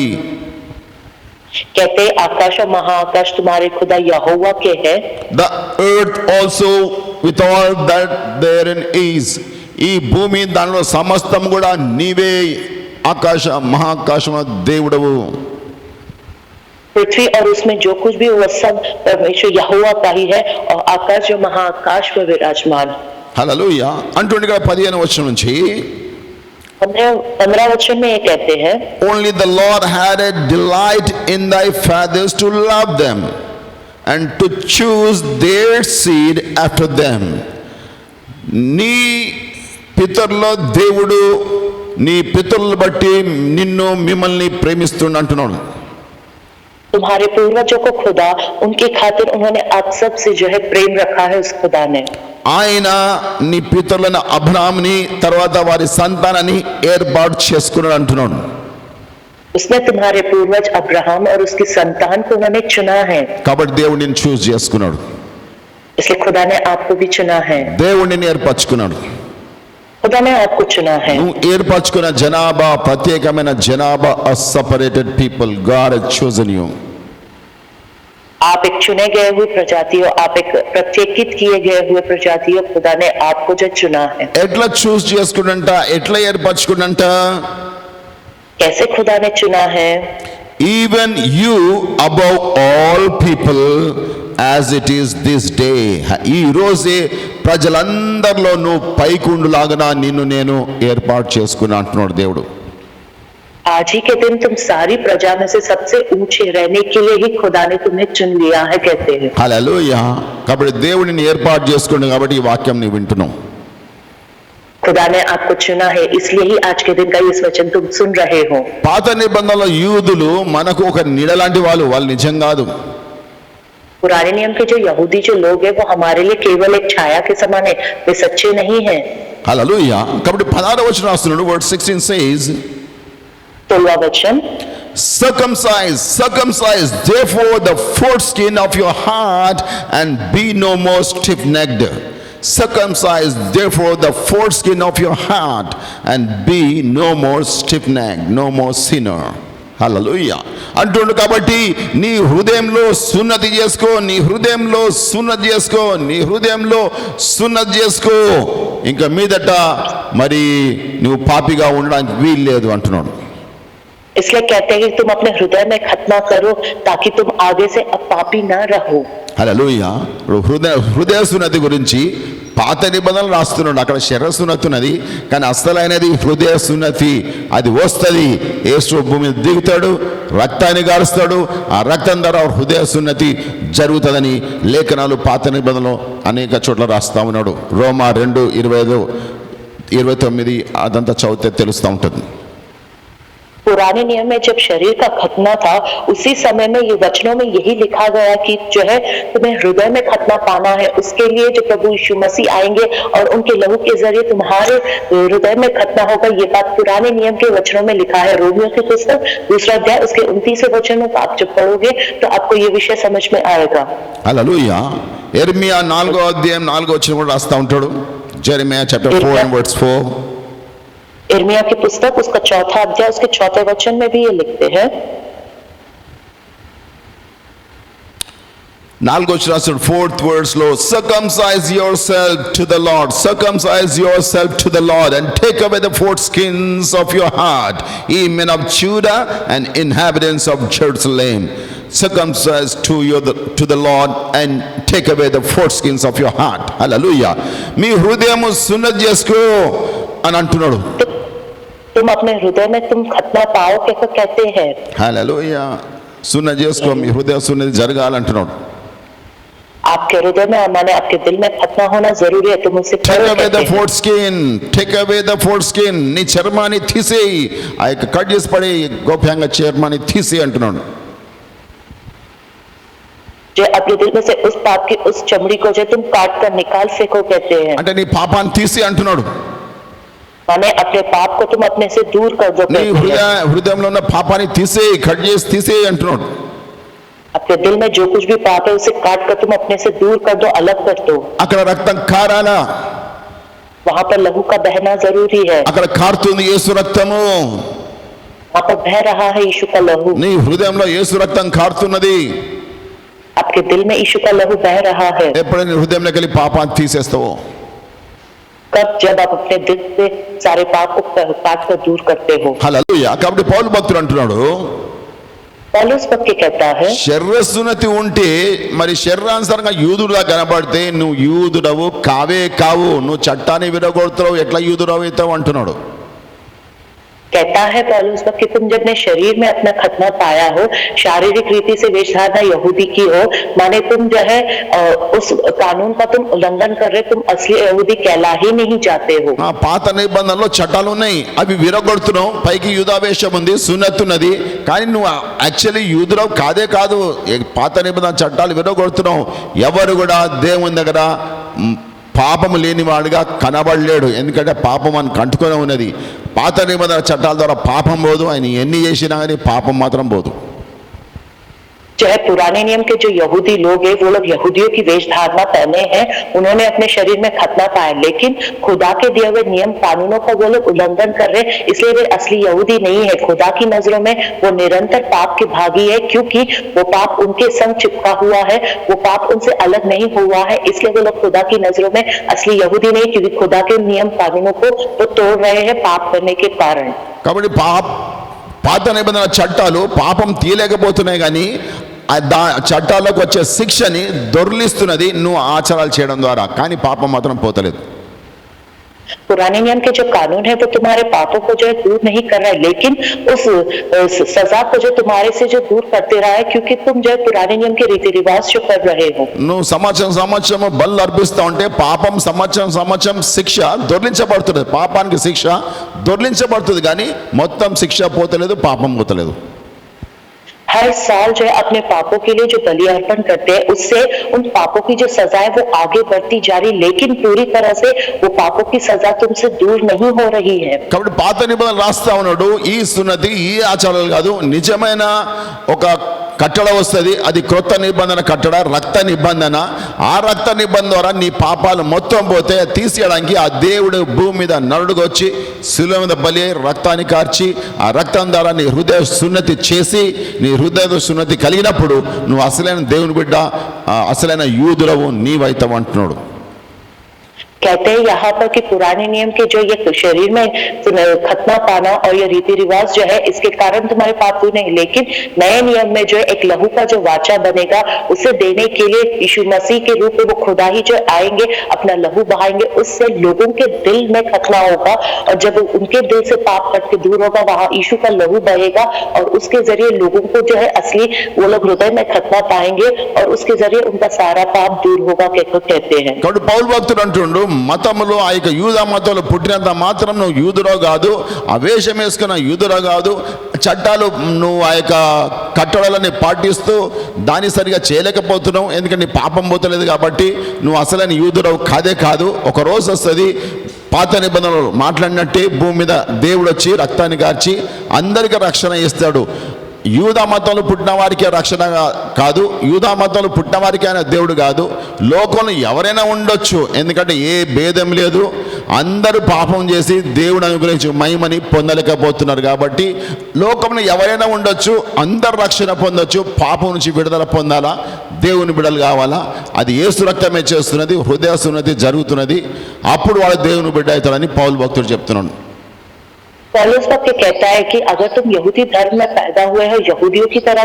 कहते आकाश और महाआकाश तुम्हारे खुदा यहोवा के है. The earth also with all that therein is. ఈ భూమి దానిలో సమస్తం కూడా నీవే ఆకాశ మహాకాశమ దేవుడవు. पृथ्वी और उसमें जो कुछ भी वह सब परमेश्वर यहोवा का ही है और आकाश जो महाआकाश में विराजमान. హల్లెలూయా. అంటుండగా 15వ వచనం నుంచి 15 वचन में ये कहते हैं, Only the Lord had a delight in thy fathers to love them and to choose their seed after them. నీ పితరుల దేవుడు నీ పితరులను బట్టి నిన్ను మిమ్మల్ని ప్రేమిస్తుండంటున్నాడు. तुम्हारे पूर्वजों को खुदा उनकी खातिर उन्होंने आप सब से जो है प्रेम रखा है उस खुदा ने. ఆయన నీ పితరులను అబ్రహాముని తర్వాత వారి సంతానాన్ని ఏర్పాటు చేసుకున్నాడు అంటున్నాడు. उसने तुम्हारे पूर्वज अब्राहम और उसकी संतान को उन्होंने चुना है. కాబట్టి దేవుడు నిన్ను చూస్ చేసుకున్నాడు, इसलिए खुदा ने आपको भी चुना है. దేవుడు నిన్ను ఏర్పరచుకున్నాడు. खुदा ने आपको चुना है. నువ్వు ఏర్పరచుకున్న జనాభా ప్రత్యేకమైన జనాభా, a separated people. God has chosen you. आप एक चुने गए हुए प्रजाति हो, आप एक प्रत्येकित किए गए हुए प्रजाति हो. खुदा ने आपको जो चुना है. ఎట్లా చూస్ చేసుకున్నంట, ఎట్లా ఏర్పరచుకున్నంట? कैसे खुदा ने चुना है? Even you above all people as it is this day. ఈ రోజే ప్రజలందరిలో నువ్వు పైకుండులాగా నిన్ను నేను ఏర్పాటు చేసుకున్నా అంటున్నాడు దేవుడు. आज ही के दिन तुम सारी प्रजा में से सबसे ऊंचे रहने के लिए ही खुदा ने तुम्हें चुन लिया है, कहते हैं. హల్లెలూయా. కాబట్టి దేవుడిని ఏర్పాటు చేసుకున్నాడు కాబట్టి ఈ వాక్యం నీ వింటున్నావు. खुदा ने आपको चुना है, इसलिए ही आज के दिन का ये वचन तुम सुन रहे हो. పాత నిబంధనలో యూదులు మనకు ఒక నీడ లాంటి వాళ్ళు నిజం కాదు. पुराने नियम के जो यहूदी जो लोग हैं वो हमारे लिए केवल एक छाया के समान है, वे सच्चे नहीं हैं. హల్లెలూయా. కాబట్టి 16వ వచనం రాస్తున్నాడు. వర్డ్ 16 says, 16वां वचन, circumcise therefore the foreskin of your heart and be no more stiff-necked. Circumcise therefore the foreskin of your heart and be no more stiff-necked, no more sinner. హల్లెలూయా అంటుండు. కాబట్టి నీ హృదయంలో సున్నతి చేసుకో, నీ హృదయంలో సున్నతి చేసుకో, నీ హృదయంలో సున్నతి చేసుకో. ఇంకా మీదట మరి నువ్వు పాపిగా ఉండడానికి వీలు లేదు అంటున్నాడు. इसलिए कहते हैं कि तुम अपने हृदय में खतना करो ताकि तुम आगे से अब पापी ना रहो. హల్లెలూయా. హృదయ సున్నతి గురించి పాత నిబంధనలు రాస్తున్నాడు. అక్కడ శరీర సున్నతి ఉన్నది, కానీ అసలైనది హృదయ సున్నతి. అది వస్తుంది. యేసు భూమి మీద దిగుతాడు, రక్తాన్ని గారుస్తాడు, ఆ రక్తం ద్వారా హృదయ సున్నతి జరుగుతుందని లేఖనాలు పాత నిబంధనలు అనేక చోట్ల రాస్తా ఉన్నాడు. రోమా 2:25-29 అదంతా చదివితే తెలుస్తూ ఉంటుంది. पुराने नियम में जब शरीर का खतना था उसी समय में ये वचनों में यही लिखा गया कि जो है तुम्हें हृदय में खतना पाना है. उसके लिए जो प्रभु यीशु मसीह आएंगे और उनके लहू के जरिए तुम्हारे हृदय में खतना होगा. ये बात पुराने नियम के वचनों में लिखा है. रोमियो की पुस्तक 2 अध्याय उसके 29वें वचन में आप जब पढ़ोगे तो आपको ये विषय समझ में आएगा. హల్లెలూయా. యెర్మియా 4వ అధ్యాయం 4వ వచనం కూడా రాస్తా ఉంటాడు. Jeremiah chapter 4 and verse 4. इर्मिया की पुस्तक उसका 4था अध्याय उसके 4थे वचन में भी ये लिखते हैं. 4వ వచనం రాస్తాడు. 4th verse లో circumcise yourself to the Lord, circumcise yourself to the Lord and take away the foreskins of your heart, ye men of Judah and inhabitants of Jerusalem. Circumcise to the Lord and take away the foreskins of your heart. Hallelujah. మీ హృదయము సున్నతి చేసుకో అని అంటున్నాడు. तुम अपने हृदय में तुम खतना पाओ कैसे कहते हैं. హల్లెలూయా. సున్నతి చేసుకో, మీ హృదయ సున్నతి జరగాలంటున్నాడు. आपके हृदय में माने आपके दिल में खतना होना जरूरी है. तुम उसे Take away the foreskin, take away the foreskin. నీ చర్మాన్ని తీసేయి, ఆ యొక్క కట్ చేసి పడే గోప్యంగా చర్మాన్ని తీసేయి అంటున్నాడు. जो अपने दिल में से उस पाप की उस चमड़ी को जो तुम काट कर निकाल फेंको कहते हैं. అంటే నీ పాపాన్ని తీసి అంటున్నాడు. माने अपने पाप को तुम अपने से दूर कर दो నీ कहते हैं. హృదయంలో ఉన్న పాపాన్ని తీసేయి, కట్ చేసి తీసేయి అంటున్నాడు. अपने दिल में जो कुछ भी पाप है उसे काट कर तुम अपने से दूर कर दो, अलग कर दो. అక్కడ రక్తం కారాలా? वहां पर लहू का बहना जरूरी है. అక్కడ కారుతుంది యేసు రక్తము. वहां पर बह रहा है यीशु का लहू. నీ హృదయంలో యేసు రక్తం కారుతున్నది. आपके दिल में यीशु का लहू बह रहा है. ఎప్పుడైనా నీ హృదయంలోకి వెళ్ళి పాపాన్ని తీసేస్తావో? कब? जब आप अपने दिल से सारे पाप को काट कर दूर करते हो. హల్లెలూయా. కాబట్టి పౌలు భక్తుడు అంటున్నాడు, पौलुस पक्के कहता है శరీర సున్నతి ఉంటే మరి శరీరానుసారంగా యూదుడుగా కనబడితే నువ్వు యూదుడవు కావే కావు, నువ్వు చట్టాన్ని విరగొడతావు, ఎట్లా యూదుడవు అవుతావు అంటున్నాడు. कहता है पौलुस कि तुम जब अपने शरीर में अपना खतना पाया हो, शारीरिक रीति से वेशधारणा यहूदी की हो, माने तुम जो है उस कानून का तुम उल्लंघन कर रहे, तुम असली यहूदी कहला ही नहीं जाते हो। పాత నిబంధనలో చట్టాలు ఉన్నాయి, అవి విరగొడుతున్నావు. పైకి యూదావేషం ఉంది, సున్నత్ ఉన్నది, కానీ నువ్వు యాక్చువల్లీ యూదురావు కాదే కాదు. పాత నిబంధన చట్టాలు విరగొడుతున్నావు. ఎవరు కూడా దేవుని దగ్గర పాపము లేనివాడుగా కనబడలేడు, ఎందుకంటే పాపం అని కంటుకొని ఉన్నది. పాత నిబంధన చట్టాల ద్వారా పాపం పోదు, ఆయన ఎన్ని చేసినా కానీ పాపం మాత్రం పోదు. चाहे पुराने नियम के जो यहूदी लोग हैं, वो लोग यहूदियों की वेशधारणा पहने हैं, उन्होंने अपने शरीर में खतना पाया, लेकिन खुदा के दिए हुए नियम कानूनों का वो लोग उल्लंघन कर रहे, इसलिए वे असली यहूदी नहीं है। खुदा की नजरों में वो निरंतर पाप के भागी है, क्योंकि वो पाप उनके संग चिपका हुआ है, वो पाप उनसे अलग नहीं हुआ है, इसलिए वो लोग खुदा की नजरों में असली यहूदी नहीं, क्योंकि खुदा के नियम कानूनों को वो तोड़ रहे हैं पाप करने के कारण। కాబట్టి పాత నిబంధన చట్టాలు పాపం తీయలేకపోతున్నాయి, కానీ చట్టాలకు వచ్చే శిక్షని దొర్లిస్తున్నది నువ్వు ఆచారాలు చేయడం ద్వారా, కానీ పాపం మాత్రం పోతలేదు. पुराने नियम के जो कानून है वो तुम्हारे पापों को जो है दूर नहीं कर रहा है, लेकिन उस सजा को जो तुम्हारे से जो दूर करते रहा है, क्योंकि तुम जो है पुराने नियम के रीति रिवाज जो कर रहे हो। నువ్వు సంవత్సరం బలు అర్పిస్తా ఉంటే పాపం సంవత్సరం శిక్ష దొర్లించబడుతుంది, పాపానికి శిక్ష దొర్లించబడుతుంది, కానీ మొత్తం శిక్ష పోతలేదు, పాపం పోతలేదు. हर साल जो है अपने पापों के लिए जो बलि अर्पण करते हैं, उससे उन पापों की जो सजा है वो आगे बढ़ती जा रही, लेकिन पूरी तरह से वो पापों की सजा तुमसे दूर नहीं हो रही है। కాబట్టి పాత నిబంధన రాస్తా ఉన్నాడు, ఈ సున్నతి ఈ ఆచారాలు కాదు, నిజమైన ఒక కట్టడ వస్తుంది, అది క్రొత్త నిబంధన కట్టడ, రక్త నిబంధన. ఆ రక్త నిబంధన ద్వారా నీ పాపాలు మొత్తం పోతే తీసేయడానికి ఆ దేవుడు భూమి మీద నరుడుగా వచ్చి శిలువ మీద బలి రక్తాన్ని కార్చి, ఆ రక్తం ద్వారా నీ హృదయ సున్నతి చేసి, నీ హృదయ సున్నతి కలిగినప్పుడు నువ్వు అసలైన దేవుని బిడ్డ, అసలైన యూదులవు నీవైతావు అంటున్నాడు. कहते हैं यहाँ पर कि पुराने नियम के जो ये शरीर में खतना पाना और ये रीति रिवाज जो है, इसके कारण तुम्हारे पाप दूर नहीं, लेकिन नए नियम में जो है एक लहू का जो वाचा बनेगा, उसे देने के लिए यीशु मसीह के रूप में वो खुदा ही जो आएंगे, अपना लहू बहाएंगे, उससे लोगों के दिल में खतना होगा, और जब उनके दिल से पाप कट के दूर होगा, वहां यीशु का लहू बहेगा, और उसके जरिए लोगों को जो है असली वो लोग हृदय में खतना पाएंगे, और उसके जरिए उनका सारा पाप दूर होगा, कहते हैं। పౌలు భక్తుడు అంటుండు, మతములో ఆ యొక్క యూదా మతంలో పుట్టినంత మాత్రం నువ్వు యూదురావు కాదు, ఆ వేషం వేసుకున్న యూదురావు కాదు, చట్టాలు నువ్వు ఆ యొక్క కట్టడలని పాటిస్తూ దాన్ని సరిగా చేయలేకపోతున్నావు, ఎందుకంటే నీ పాపం పోతలేదు కాబట్టి నువ్వు అసలైన యూదురావు కాదే కాదు. ఒక రోజు వస్తుంది, పాత నిబంధనలు మాట్లాడినట్టే భూమి మీద దేవుడు వచ్చి రక్తాన్ని కార్చి అందరికీ రక్షణ ఇస్తాడు. యూదా మతంలో పుట్టిన వారికి రక్షణ కాదు, యూదా మతంలో పుట్టిన వారికి ఆయన దేవుడు కాదు, లోకంలో ఎవరైనా ఉండొచ్చు, ఎందుకంటే ఏ భేదం లేదు, అందరూ పాపం చేసి దేవుడు అనుగ్రహించి మహిమని పొందలేకపోతున్నారు. కాబట్టి లోకంలో ఎవరైనా ఉండొచ్చు, అందరు రక్షణ పొందొచ్చు. పాపం నుంచి విడుదల పొందాలా, దేవుని బిడ్డలు కావాలా, అది యేసు రక్తమే చేస్తున్నది, హృదయ సున్నతి జరుగుతున్నది, అప్పుడు వాడు దేవుని బిడ్డ అవుతాడని పౌలు భక్తుడు చెప్తున్నాడు. पौलुस भक्त कहता है कि अगर तुम यहूदी धर्म में पैदा हुए हो, यहूदियों की तरह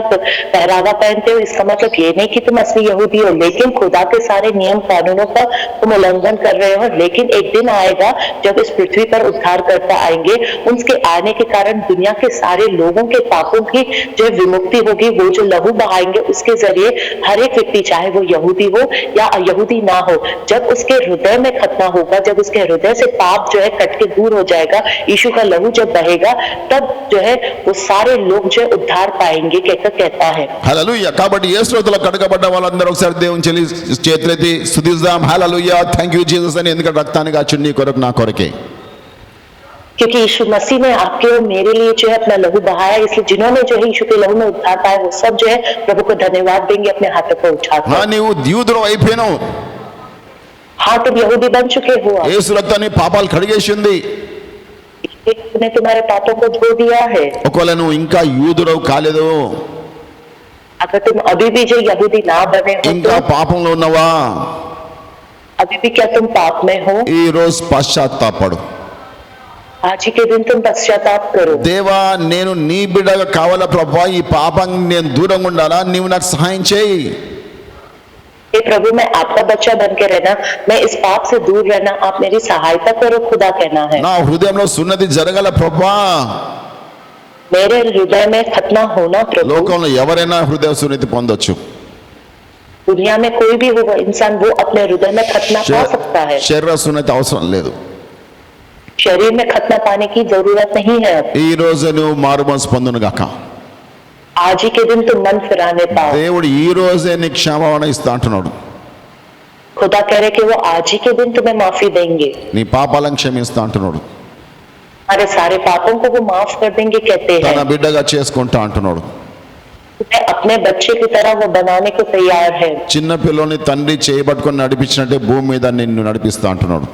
पहरावा पहनते हो, इसका मतलब ये नहीं कि तुम असली यहूदी हो, लेकिन खुदा के सारे नियम कानूनों का तुम उल्लंघन कर रहे हो। लेकिन एक दिन आएगा जब इस पृथ्वी पर उद्धारकर्ता आएंगे, उनके आने के कारण दुनिया के सारे लोगों के पापों की जो विमुक्ति होगी, वो जो लहू बहाएंगे उसके जरिए हर एक व्यक्ति, चाहे वो यहूदी हो या अयहूदी ना हो, जब उसके हृदय में खतना होगा, जब उसके हृदय से पाप जो है कट के दूर हो जाएगा, यीशु का लहू जब बहेगा, तब जो है वो सारे लोग जो है उद्धार पाएंगे, कहता है। హల్లెలూయా. కాబట్టి యేసులో కడగబడ్డ వాళ్ళందరూ ఒకసారి దేవుని చెల్లి చేతులెత్తి స్తుతిద్దాం. హల్లెలూయా, థాంక్యూ జీసస్ అని, ఎందుకంటే రక్తాన్ని కాచి నీ కొరకు నా కొరకే, क्योंकि यीशु मसीह ने आपके और मेरे लिए जो है अपना लहू बहाया, इसलिए जिन्होंने जो है यीशु के लहू में उद्धार पाया, वो सब जो है प्रभु को धन्यवाद देंगे अपने हाथों को उठाकर। నీవు యూదుడు అయిపోయినావు, हाँ तुम यहूदी बन चुके हो, యేసు రక్తాన్ని పాపాలు కడిగేసింది. ने तुम्हारे पापों को धो दिया है। ఒకవేళ నువ్వు ఇంకా యూదుడవు కాలేదు, अगर तुम अभी भी जो यहूदी ना बने हो, ఇంకా పాపంలో ఉన్నావా, अभी भी क्या तुम पाप में हो, ఈ రోజు పశ్చాత్తాపడు. आज ही के दिन तुम पश्चाताप करो। దేవా, నేను నీ బిడ్డగా కావాలా ప్రభువా, ఈ పాపం నేను దూరంగా ఉండాలా, నీవు నాకు సహాయం చేయి. हे प्रभु, मैं आपका बच्चा बन के रहना, मैं इस पाप से दूर रहना, आप मेरी सहायता करो खुदा कहना है। నా హృదయంలో సున్నతి జరగల ప్రభా. मेरे हृदय में खतना होना प्रभु। లోకంలో ఎవరైనా హృదయ సున్నతి పొందొచ్చు. दुनिया में कोई भी होगा इंसान वो अपने हृदय में खतना पा सकता है। శరీర సున్నతి అవసరం లేదు. शरीर में खतना पाने की जरूरत नहीं है। ఈ రోజు నువ్వు మారుమనసు పొందును గాక. आज ही के दिन तुम मन फिराने पाओ। దేవుడు ఈ రోజే నీకు క్షమాపణ ఇస్తా అంటున్నాడు. खुदा कह रहे कि वो आज ही के दिन तुम्हें माफी देंगे, నీ పాపాలను క్షమిస్తా అంటున్నాడు. हमारे सारे पापों को वो माफ कर देंगे कहते తన हैं। బిడ్డగా చేసుకుంటా అంటున్నాడు. तुम्हें अपने बच्चे की तरह वो बनाने को तैयार है। చిన్న పిల్లోని తండ్రి చేయబట్టుకొని నడిపించినట్టే భూమి మీద నిన్ను నడిపిస్తా అంటున్నాడు.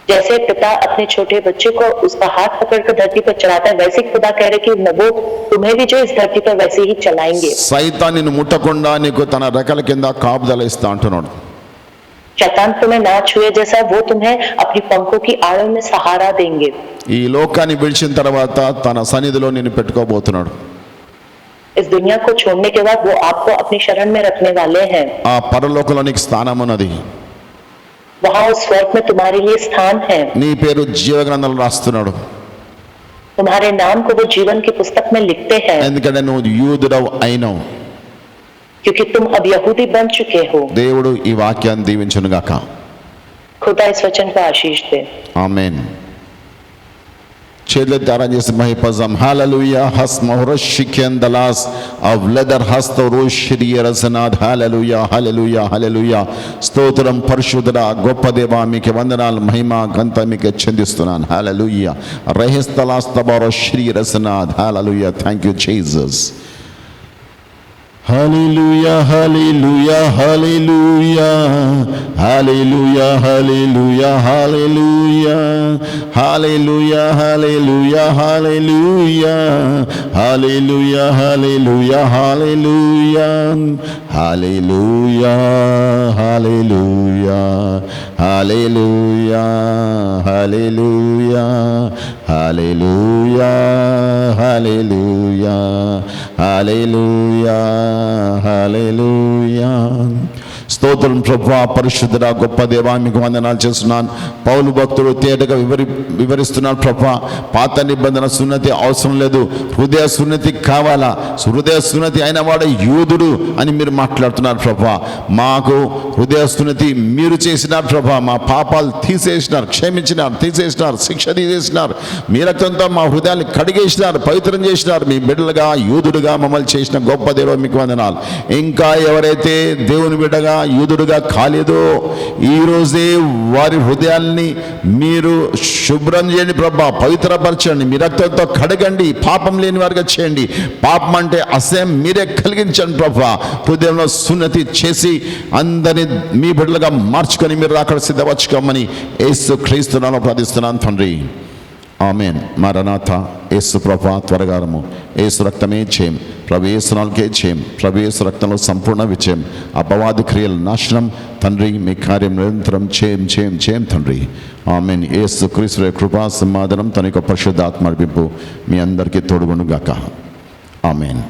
जैसे पिता अपने छोटे बच्चे को उसका हाथ पकड़कर धरती पर चलाता है, वैसे खुदा कह रहे कि वो तुम्हें भी जो इस धरती पर वैसे ही चलाएंगे। సైతాన్ నిన్ను ముట్టకుండా నీకు తన రెక్కల కింద కాపుదల ఇస్తా అంటున్నాడు. शैतान तुम्हें ना छुए जैसा वो तुम्हें अपनी पंखों की आड़ों में सहारा देंगे। ఈ లోకాన్ని విడిచిన తర్వాత తన సన్నిధిలో నిన్ను పెట్టుకోబోతున్నాడు. इस दुनिया को छोड़ने के बाद वो आपको अपनी शरण में रखने वाले हैं। ఆ పరలోకంలో నీకు స్థానం ఉన్నది. वहाँ उस स्वर्ग में तुम्हारे लिए स्थान है। నీ పేరు జీవ గ్రంథంలో రాస్తున్నాడు. तुम्हारे नाम को वो जीवन की पुस्तक में लिखते हैं, ఎందుకంటే నువ్వు యూదుడవు అయినావు. क्योंकि तुम अब यहूदी बन चुके हो। దేవుడు ఈ వాక్యాన్ని దీవించును గాక. खुदा इस वचन को आशीष दे। ఆమేన్. చేతులు ధారణ చేసి మహిపజం హల్లెలూయా హస్ మహరషికెన్ దలాస్ ఆఫ్ లెదర్ హస్త రోషిరియ రసనాథ్ హల్లెలూయా హల్లెలూయా హల్లెలూయా. స్తోత్రం పరిశుద్ధుడా గొప్ప దేవా మీకు వందనాలు మహిమ ఘనత మీకు చెందిస్తున్నాను. హల్లెలూయా రహిస్తలాస్ తబరషిరియ రసనాథ్ hallelujah. Thank you Jesus. Hallelujah, hallelujah, hallelujah, hallelujah, hallelujah, hallelujah, hallelujah, hallelujah, hallelujah, hallelujah, hallelujah, hallelujah, hallelujah, hallelujah, hallelujah, hallelujah, hallelujah, hallelujah, hallelujah, hallelujah. స్తోత్రం ప్రభువా పరిశుద్ధుడా గొప్ప దేవా మీకు వందనాలు చేస్తున్నాను. పౌలు భక్తుడు తేటగా వివరిస్తున్నాడు ప్రభువా, పాత నిబంధన సున్నతి అవసరం లేదు, హృదయ సున్నతి కావాలా, హృదయ సున్నతి అయిన వాడు యూదుడు అని మీరు మాట్లాడుతున్నారు ప్రభువా. మాకు హృదయ సున్నతి మీరు చేసినారు ప్రభువా, మా పాపాలు తీసేసినారు, తీసేసినారు, శిక్ష తీసేసినారు, మీ రక్తంతో మా హృదయాన్ని కడిగేసినారు, పవిత్రం చేసినారు. మీ బిడ్డలుగా యూదుడుగా మమ్మల్ని చేసిన గొప్ప దేవ మీకు వందనాలు. ఇంకా ఎవరైతే దేవుని బిడ్డగా యూదుడుగా కాలేదో ఈ రోజే వారి హృదయాల్ని మీరు శుభ్రం చేయండి ప్రభా, పవిత్రపరచండి, మీ రక్తంతో కడగండి, పాపం లేని వారిగా చేయండి. పాపం అంటే అసహ్యం మీరే కలిగించండి ప్రభా. హృదయంలో సున్నతి చేసి అందరినీ మీ బిడ్డలుగా మార్చుకొని మీరు అక్కడ సిద్ధపరచుకోమని యేసు క్రీస్తు నామములో ప్రార్థిస్తున్నాను తండ్రి. ఆమేన్. మరణాత యేసు ప్రభా త్వరగారము, యేసు రక్తమే చేయం, ప్రభు యేసు నాలుకే చేయం, ప్రభు యేసు రక్తంలో సంపూర్ణ విజయం, అపవాది క్రియల నాశనం తండ్రి. మీ కార్యం నిరంతరం చేయం తండ్రి. ఆమేన్. యేసు క్రీస్తు కృపా సమాధానం తన యొక్క పరిశుద్ధాత్మ నడిపింపు మీ అందరికీ తోడుగును గాక. ఆమేన్.